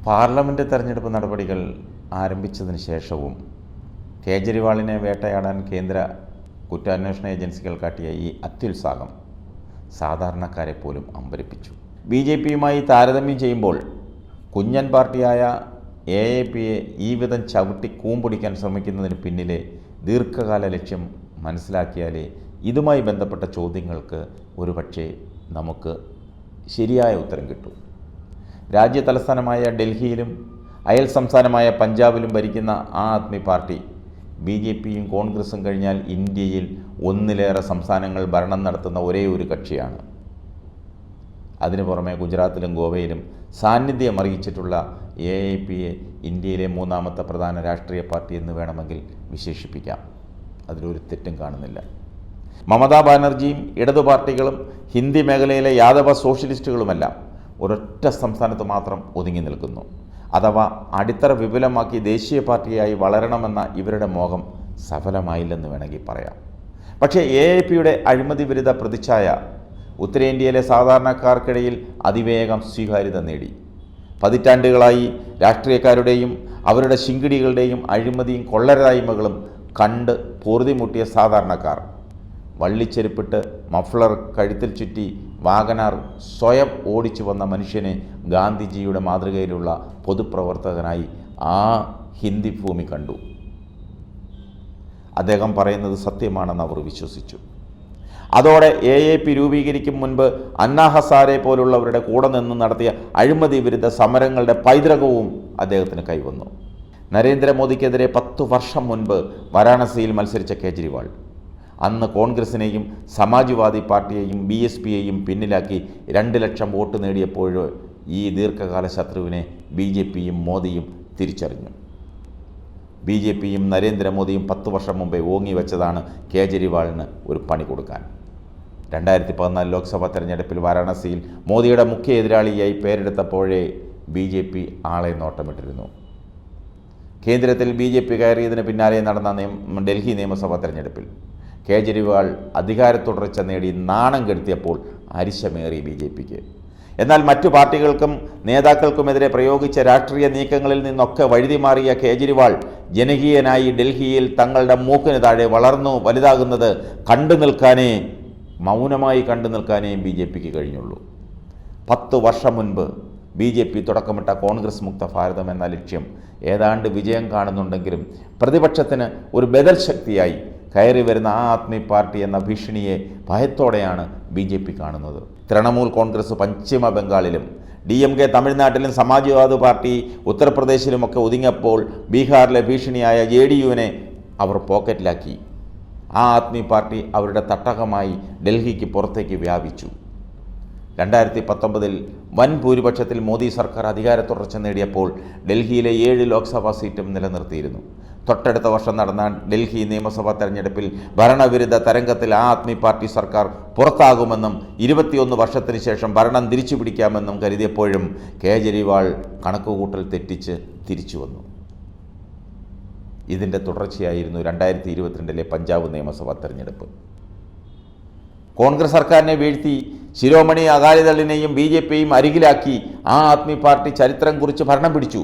Parliament തെരഞ്ഞെടുപ്പ് നടപടികൾ ആരംഭിച്ചതിന് ശേഷവും കേജ്രിവാളിനെ വേട്ടയാടാൻ കേന്ദ്ര കുറ്റാന്വേഷണ ഏജൻസികൾ കാട്ടിയ ഈ അത്യുത്സാഹം സാധാരണക്കാരെ പോലും അമ്പരപ്പിച്ചു. BJPയുമായി താരതമ്യം ചെയ്യുമ്പോൾ കുഞ്ഞൻ പാർട്ടിയായ AAPയെ ഈ വിധം ചവിട്ടി കൂമ്പൊടിക്കാൻ ശ്രമിക്കുന്നതിന് പിന്നിലെ ദീർഘകാല ലക്ഷ്യം മനസ്സിലാക്കിയാലേ ഇതുമായി ബന്ധപ്പെട്ട ചോദ്യങ്ങൾക്ക് ഒരുപക്ഷെ നമുക്ക് ശരിയായ ഉത്തരം കിട്ടും. രാജ്യ തലസ്ഥാനമായ ഡൽഹിയിലും അയൽ സംസ്ഥാനമായ പഞ്ചാബിലും ഭരിക്കുന്ന ആം ആദ്മി പാർട്ടി BJPയും കോൺഗ്രസും കഴിഞ്ഞാൽ ഇന്ത്യയിൽ ഒന്നിലേറെ സംസ്ഥാനങ്ങൾ ഭരണം നടത്തുന്ന ഒരേ ഒരു കക്ഷിയാണ്. അതിനു പുറമെ ഗുജറാത്തിലും ഗോവയിലും സാന്നിധ്യം അറിയിച്ചിട്ടുള്ള AAPയെ ഇന്ത്യയിലെ മൂന്നാമത്തെ പ്രധാന രാഷ്ട്രീയ പാർട്ടി എന്ന് വേണമെങ്കിൽ വിശേഷിപ്പിക്കാം. അതിലൊരു തെറ്റും കാണുന്നില്ല. മമതാ ബാനർജിയും ഇടതു പാർട്ടികളും ഹിന്ദി മേഖലയിലെ യാദവ സോഷ്യലിസ്റ്റുകളുമെല്ലാം ഒരൊറ്റ സംസ്ഥാനത്ത് മാത്രം ഒതുങ്ങി നിൽക്കുന്നു. അഥവാ അടിത്തറ വിപുലമാക്കി ദേശീയ പാർട്ടിയായി വളരണമെന്ന ഇവരുടെ മോഹം സഫലമായില്ലെന്ന് വേണമെങ്കിൽ പറയാം. പക്ഷേ AAPയുടെ അഴിമതി വിരുദ്ധ പ്രതിച്ഛായ ഉത്തരേന്ത്യയിലെ സാധാരണക്കാർക്കിടയിൽ അതിവേഗം സ്വീകാര്യത നേടി. പതിറ്റാണ്ടുകളായി രാഷ്ട്രീയക്കാരുടെയും അവരുടെ ശിങ്കിടികളുടെയും അഴിമതിയും കൊള്ളരായ്മകളും കണ്ട് പൊറുതിമുട്ടിയ സാധാരണക്കാർ വള്ളിച്ചെരുപ്പിട്ട് മഫ്ലർ കഴുത്തിൽ ചുറ്റി വാഗനാർ സ്വയം ഓടിച്ചു വന്ന മനുഷ്യനെ ഗാന്ധിജിയുടെ മാതൃകയിലുള്ള പൊതുപ്രവർത്തകനായി ആ ഹിന്ദി ഭൂമി കണ്ടു. അദ്ദേഹം പറയുന്നത് സത്യമാണെന്ന് അവർ വിശ്വസിച്ചു. അതോടെ AAP രൂപീകരിക്കും മുൻപ് അന്നാ ഹസാരെ പോലുള്ളവരുടെ കൂടെ നിന്ന് നടത്തിയ അഴിമതി വിരുദ്ധ സമരങ്ങളുടെ പൈതൃകവും അദ്ദേഹത്തിന് കൈവന്നു. നരേന്ദ്രമോദിക്കെതിരെ 10 വർഷം മുൻപ് വാരാണസിയിൽ മത്സരിച്ച കേജ്രിവാൾ അന്ന് കോൺഗ്രസിനെയും സമാജ്വാദി പാർട്ടിയെയും BSPയെയും പിന്നിലാക്കി 2 ലക്ഷം വോട്ട് നേടിയപ്പോൾ ഈ ദീർഘകാല ശത്രുവിനെ BJPയും മോദിയും തിരിച്ചറിഞ്ഞു. BJPയും നരേന്ദ്രമോദിയും 10 വർഷം മുമ്പേ ഓങ്ങി വെച്ചതാണ് കേജ്രിവാളിന് ഒരു പണി കൊടുക്കാൻ. 2014 ലോക്സഭാ തെരഞ്ഞെടുപ്പിൽ വാരാണസിയിൽ മോദിയുടെ മുഖ്യ എതിരാളിയായി പേരെടുത്തപ്പോഴേ BJP ആളെ നോട്ടമിട്ടിരുന്നു. കേന്ദ്രത്തിൽ BJP കയറിയതിന് പിന്നാലെ നടന്ന ഡൽഹി നിയമസഭാ തെരഞ്ഞെടുപ്പിൽ കേജ്രിവാൾ അധികാരത്തുടർച്ച നേടി നാണം കെടുത്തിയപ്പോൾ അരിശമേറി BJPക്ക്. എന്നാൽ മറ്റു പാർട്ടികൾക്കും നേതാക്കൾക്കുമെതിരെ പ്രയോഗിച്ച രാഷ്ട്രീയ നീക്കങ്ങളിൽ നിന്നൊക്കെ വഴുതിമാറിയ കേജ്രിവാൾ ജനകീയനായി ഡൽഹിയിൽ തങ്ങളുടെ മൂക്കിന് താഴെ വളർന്നു വലുതാകുന്നത് മൗനമായി കണ്ടു നിൽക്കാനേ BJPക്ക് കഴിഞ്ഞുള്ളൂ. 10 വർഷം മുൻപ് BJP തുടക്കമിട്ട കോൺഗ്രസ് മുക്ത ഭാരതം എന്ന ലക്ഷ്യം ഏതാണ്ട് വിജയം കാണുന്നുണ്ടെങ്കിലും പ്രതിപക്ഷത്തിന് ഒരു ബദൽ ശക്തിയായി കയറി വരുന്ന ആം ആദ്മി പാർട്ടി എന്ന ഭീഷണിയെ ഭയത്തോടെയാണ് BJP കാണുന്നത്. തൃണമൂൽ കോൺഗ്രസ് പശ്ചിമ ബംഗാളിലും DMK തമിഴ്നാട്ടിലും സമാജ്വാദി പാർട്ടി ഉത്തർപ്രദേശിലുമൊക്കെ ഒതുങ്ങിയപ്പോൾ ബീഹാറിലെ ഭീഷണിയായ JDUവിനെ അവർ പോക്കറ്റിലാക്കി. ആം ആദ്മി പാർട്ടി അവരുടെ തട്ടകമായി ഡൽഹിക്ക് പുറത്തേക്ക് വ്യാപിച്ചു. 2019 വൻ ഭൂരിപക്ഷത്തിൽ മോദി സർക്കാർ അധികാരത്തുടർച്ച നേടിയപ്പോൾ ഡൽഹിയിലെ 7 ലോക്സഭാ സീറ്റും നിലനിർത്തിയിരുന്നു. തൊട്ടടുത്ത വർഷം നടന്ന ഡൽഹി നിയമസഭാ തെരഞ്ഞെടുപ്പിൽ ഭരണവിരുദ്ധ തരംഗത്തിൽ ആം ആദ്മി പാർട്ടി സർക്കാർ പുറത്താകുമെന്നും 21 വർഷത്തിന് ശേഷം ഭരണം തിരിച്ചു പിടിക്കാമെന്നും കരുതിയപ്പോഴും കേജ്രിവാൾ കണക്കുകൂട്ടൽ തെറ്റിച്ച് തിരിച്ചു വന്നു. ഇതിൻ്റെ തുടർച്ചയായിരുന്നു 2022 പഞ്ചാബ് നിയമസഭാ തെരഞ്ഞെടുപ്പ്. കോൺഗ്രസ് സർക്കാരിനെ വീഴ്ത്തി ശിരോമണി അകാലിദളിനെയും BJPയും അരികിലാക്കി ആം ആദ്മി പാർട്ടി ചരിത്രം കുറിച്ച് ഭരണം പിടിച്ചു.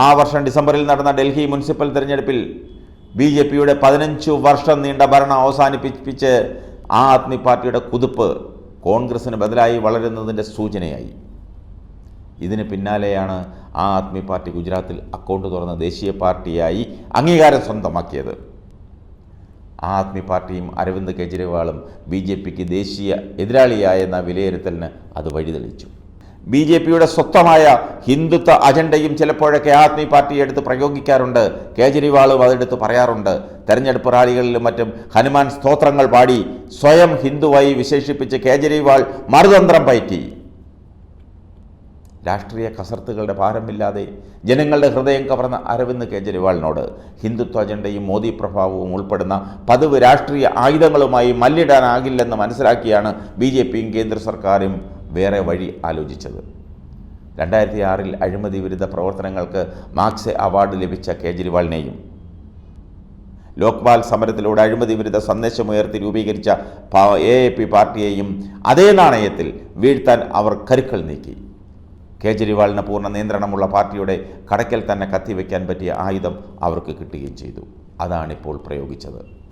ആ വർഷം ഡിസംബറിൽ നടന്ന ഡൽഹി മുനിസിപ്പൽ തെരഞ്ഞെടുപ്പിൽ BJPയുടെ 15 വർഷം നീണ്ട ഭരണം അവസാനിപ്പിച്ച് ആം ആദ്മി പാർട്ടിയുടെ കുതിപ്പ് കോൺഗ്രസിന് ബദലായി വളരുന്നതിൻ്റെ സൂചനയായി. ഇതിന് പിന്നാലെയാണ് ആം ആദ്മി പാർട്ടി ഗുജറാത്തിൽ അക്കൗണ്ട് തുറന്ന ദേശീയ പാർട്ടിയായി അംഗീകാരം സ്വന്തമാക്കിയത്. ആം ആദ്മി പാർട്ടിയും അരവിന്ദ് കെജ്രിവാളും BJPക്ക് ദേശീയ എതിരാളിയായെന്ന വിലയിരുത്തലിന് അത് വഴിതെളിച്ചു. BJPയുടെ സ്വന്തമായ ഹിന്ദുത്വ അജണ്ടയും ചിലപ്പോഴൊക്കെ ആം ആദ്മി പാർട്ടി എടുത്ത് പ്രയോഗിക്കാറുണ്ട്. കേജ്രിവാളും അതെടുത്ത് പറയാറുണ്ട്. തെരഞ്ഞെടുപ്പ് റാലികളിലും മറ്റും ഹനുമാൻ സ്തോത്രങ്ങൾ പാടി സ്വയം ഹിന്ദുവായി വിശേഷിപ്പിച്ച് കേജ്രിവാൾ മറുതന്ത്രം പയറ്റി. രാഷ്ട്രീയ കസർത്തുകളുടെ ഭാരമില്ലാതെ ജനങ്ങളുടെ ഹൃദയം കവർന്ന അരവിന്ദ് കെജ്രിവാളിനോട് ഹിന്ദുത്വ അജണ്ടയും മോദി പ്രഭാവവും ഉൾപ്പെടുന്ന പതിവ് രാഷ്ട്രീയ ആയുധങ്ങളുമായി മല്ലിടാനാകില്ലെന്ന് മനസ്സിലാക്കിയാണ് BJPയും കേന്ദ്ര സർക്കാരും വേറെ വഴി ആലോചിച്ചത്. 2006 അഴിമതി വിരുദ്ധ പ്രവർത്തനങ്ങൾക്ക് മാക്സെ അവാർഡ് ലഭിച്ച കേജ്രിവാളിനെയും ലോക്പാൽ സമരത്തിലൂടെ അഴിമതി വിരുദ്ധ സന്ദേശമുയർത്തി രൂപീകരിച്ച AAP പാർട്ടിയെയും അതേ നാണയത്തിൽ വീഴ്ത്താൻ അവർ കരുക്കൾ നീക്കി. കേജ്രിവാളിന് പൂർണ്ണ നിയന്ത്രണമുള്ള പാർട്ടിയുടെ കടയ്ക്കൽ തന്നെ കത്തിവെക്കാൻ പറ്റിയ ആയുധം അവർക്ക് കിട്ടുകയും ചെയ്തു. അതാണിപ്പോൾ പ്രയോഗിച്ചത്.